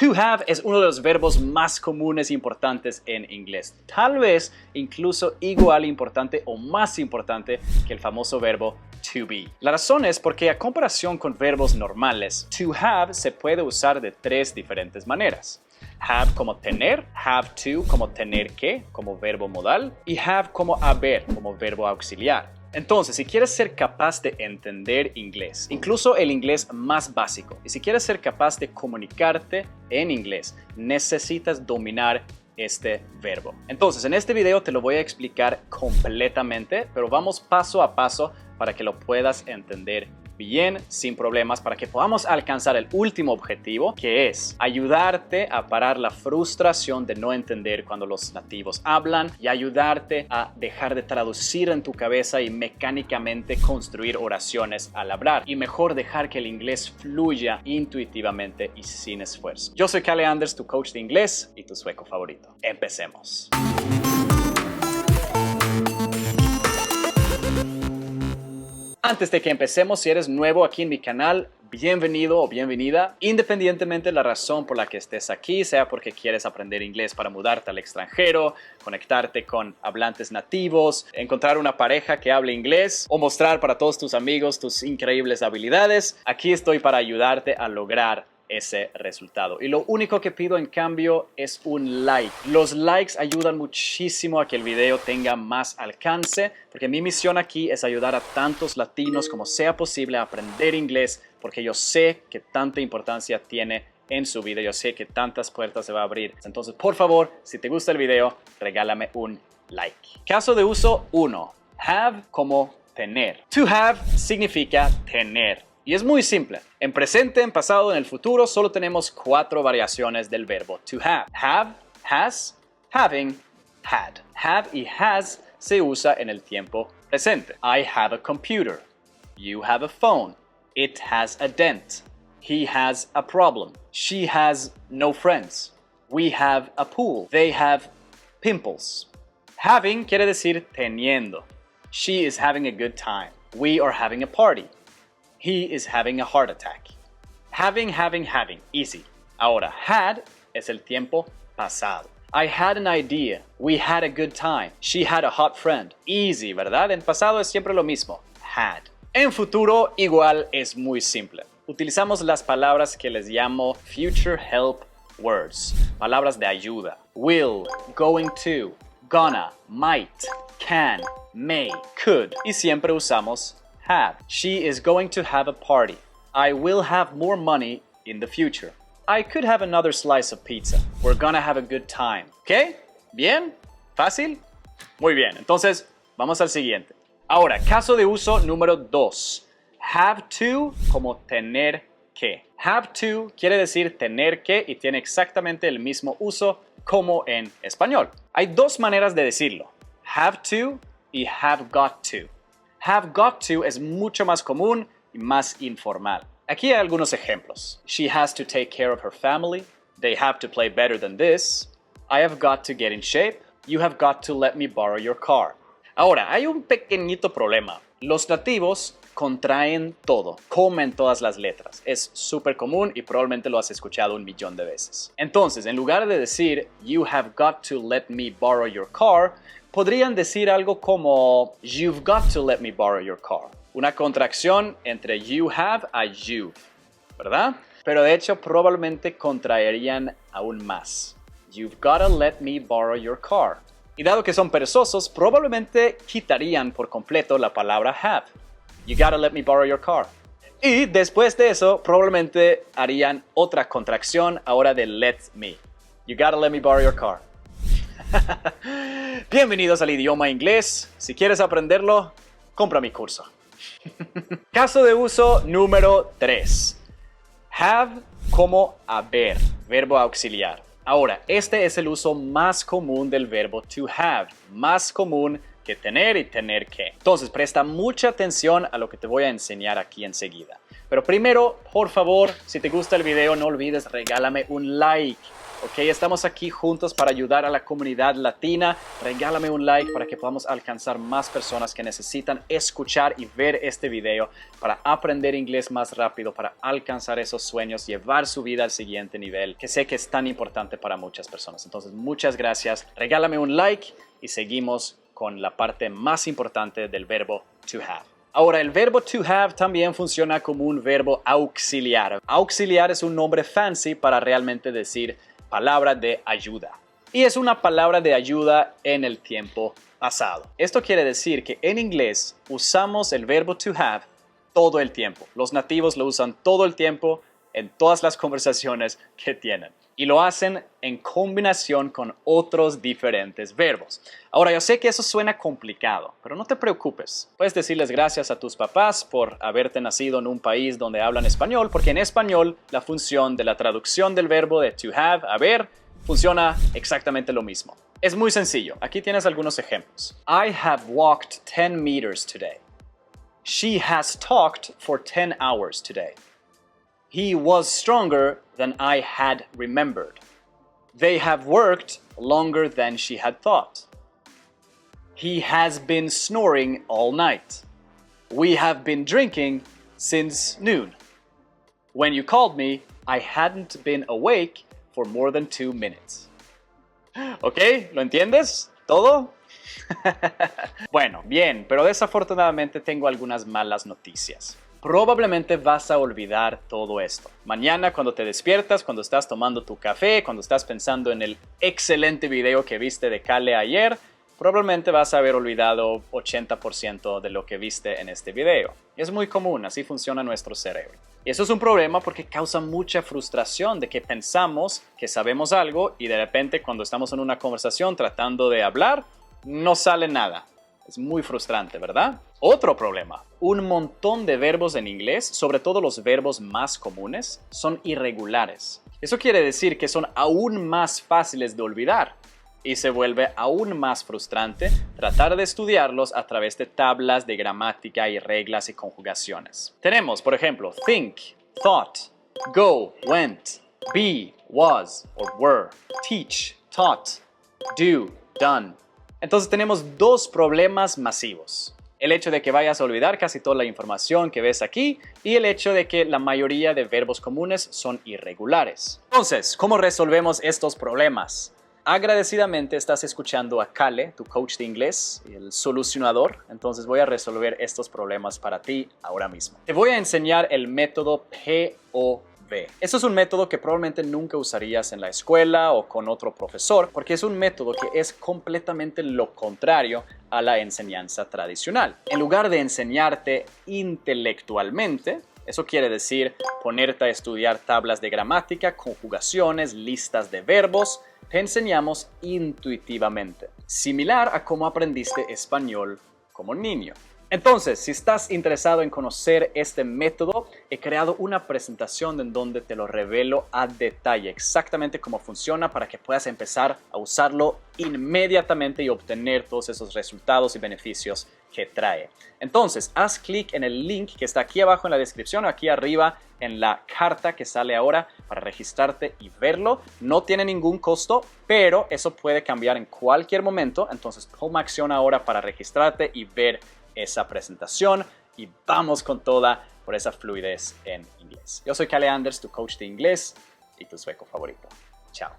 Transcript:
To have es uno de los verbos más comunes e importantes en inglés. Tal vez incluso igual importante o más importante que el famoso verbo to be. La razón es porque a comparación con verbos normales, to have se puede usar de tres diferentes maneras. Have como tener, have to como tener que, como verbo modal, y have como haber, como verbo auxiliar. Entonces, si quieres ser capaz de entender inglés, incluso el inglés más básico, y si quieres ser capaz de comunicarte en inglés, necesitas dominar este verbo. Entonces, en este video te lo voy a explicar completamente, pero vamos paso a paso para que lo puedas entender bien, sin problemas, para que podamos alcanzar el último objetivo, que es ayudarte a parar la frustración de no entender cuando los nativos hablan y ayudarte a dejar de traducir en tu cabeza y mecánicamente construir oraciones al hablar y mejor dejar que el inglés fluya intuitivamente y sin esfuerzo. Yo soy Kalle Anders, tu coach de inglés y tu sueco favorito. Empecemos. Antes de que empecemos, si eres nuevo aquí en mi canal, bienvenido o bienvenida. Independientemente de la razón por la que estés aquí, sea porque quieres aprender inglés para mudarte al extranjero, conectarte con hablantes nativos, encontrar una pareja que hable inglés o mostrar para todos tus amigos tus increíbles habilidades, aquí estoy para ayudarte a lograr ese resultado. Y lo único que pido en cambio es un like. Los likes ayudan muchísimo a que el video tenga más alcance, porque mi misión aquí es ayudar a tantos latinos como sea posible a aprender inglés, porque yo sé que tanta importancia tiene en su vida, yo sé que tantas puertas se va a abrir. Entonces, por favor, si te gusta el video, regálame un like. Caso de uso 1. Have como tener. To have significa tener. Y es muy simple. En presente, en pasado, en el futuro, solo tenemos 4 variaciones del verbo to have. Have, has, having, had. Have y has se usa en el tiempo presente. I have a computer. You have a phone. It has a dent. He has a problem. She has no friends. We have a pool. They have pimples. Having quiere decir teniendo. She is having a good time. We are having a party. He is having a heart attack. Having. Easy. Ahora, had es el tiempo pasado. I had an idea. We had a good time. She had a hot friend. Easy, ¿verdad? En pasado es siempre lo mismo. Had. En futuro, igual es muy simple. Utilizamos las palabras que les llamo future help words. Palabras de ayuda. Will, going to, gonna, might, can, may, could. Y siempre usamos have. She is going to have a party. I will have more money in the future. I could have another slice of pizza. We're gonna have a good time. ¿Ok? ¿Bien? ¿Fácil? Muy bien. Entonces, vamos al siguiente. Ahora, caso de uso número 2. Have to como tener que. Have to quiere decir tener que y tiene exactamente el mismo uso como en español. Hay 2 maneras de decirlo. Have to y have got to. Have got to es mucho más común y más informal. Aquí hay algunos ejemplos. She has to take care of her family. They have to play better than this. I have got to get in shape. You have got to let me borrow your car. Ahora, hay un pequeñito problema. Los nativos contraen todo, comen todas las letras. Es súper común y probablemente lo has escuchado 1,000,000 de veces. Entonces, en lugar de decir You have got to let me borrow your car, podrían decir algo como You've got to let me borrow your car. Una contracción entre you have a you've, ¿verdad? Pero de hecho probablemente contraerían aún más. You've gotta let me borrow your car. Y dado que son perezosos, probablemente quitarían por completo la palabra have. You gotta let me borrow your car. Y después de eso, probablemente harían otra contracción ahora de let me. You gotta let me borrow your car. Bienvenidos al idioma inglés. Si quieres aprenderlo, compra mi curso. Caso de uso número 3. Have como haber, verbo auxiliar. Ahora, este es el uso más común del verbo to have, más común que tener y tener que. Entonces, presta mucha atención a lo que te voy a enseñar aquí enseguida. Pero primero, por favor, si te gusta el video, no olvides regálame un like. ¿ok? Estamos aquí juntos para ayudar a la comunidad latina. Regálame un like para que podamos alcanzar más personas que necesitan escuchar y ver este video para aprender inglés más rápido, para alcanzar esos sueños, llevar su vida al siguiente nivel, que sé que es tan importante para muchas personas. Entonces, muchas gracias. Regálame un like y seguimos con la parte más importante del verbo to have. Ahora, el verbo to have también funciona como un verbo auxiliar. Auxiliar es un nombre fancy para realmente decir palabra de ayuda. Y es una palabra de ayuda en el tiempo pasado. Esto quiere decir que en inglés usamos el verbo to have todo el tiempo. Los nativos lo usan todo el tiempo en todas las conversaciones que tienen. Y lo hacen en combinación con otros diferentes verbos. Ahora, yo sé que eso suena complicado, pero no te preocupes. Puedes decirles gracias a tus papás por haberte nacido en un país donde hablan español, porque en español la función de la traducción del verbo de to have, haber, funciona exactamente lo mismo. Es muy sencillo. Aquí tienes algunos ejemplos. I have walked 10 meters today. She has talked for 10 hours today. He was stronger than I had remembered. They have worked longer than she had thought. He has been snoring all night. We have been drinking since noon. When you called me, I hadn't been awake for more than 2 minutes. ¿Ok? ¿Lo entiendes? ¿Todo? Bueno, bien, pero desafortunadamente tengo algunas malas noticias. Probablemente vas a olvidar todo esto. Mañana cuando te despiertas, cuando estás tomando tu café, cuando estás pensando en el excelente video que viste de Kale ayer, probablemente vas a haber olvidado 80% de lo que viste en este video. Es muy común, así funciona nuestro cerebro. Y eso es un problema porque causa mucha frustración de que pensamos que sabemos algo y de repente cuando estamos en una conversación tratando de hablar, no sale nada. Es muy frustrante, ¿verdad? Otro problema. Un montón de verbos en inglés, sobre todo los verbos más comunes, son irregulares. Eso quiere decir que son aún más fáciles de olvidar y se vuelve aún más frustrante tratar de estudiarlos a través de tablas de gramática y reglas y conjugaciones. Tenemos, por ejemplo, think, thought, go, went, be, was or were, teach, taught, do, done. Entonces tenemos dos problemas masivos. El hecho de que vayas a olvidar casi toda la información que ves aquí y el hecho de que la mayoría de verbos comunes son irregulares. Entonces, ¿cómo resolvemos estos problemas? Agradecidamente estás escuchando a Kale, tu coach de inglés, el solucionador. Entonces voy a resolver estos problemas para ti ahora mismo. Te voy a enseñar el método POV. Eso es un método que probablemente nunca usarías en la escuela o con otro profesor, porque es un método que es completamente lo contrario a la enseñanza tradicional. En lugar de enseñarte intelectualmente, eso quiere decir ponerte a estudiar tablas de gramática, conjugaciones, listas de verbos, te enseñamos intuitivamente, similar a cómo aprendiste español como niño. Entonces, si estás interesado en conocer este método, he creado una presentación en donde te lo revelo a detalle, exactamente cómo funciona para que puedas empezar a usarlo inmediatamente y obtener todos esos resultados y beneficios que trae. Entonces, haz clic en el link que está aquí abajo en la descripción o aquí arriba en la carta que sale ahora para registrarte y verlo. No tiene ningún costo, pero eso puede cambiar en cualquier momento. Entonces, toma acción ahora para registrarte y ver esa presentación y vamos con toda por esa fluidez en inglés. Yo soy Kale Anders, tu coach de inglés y tu sueco favorito. Chao.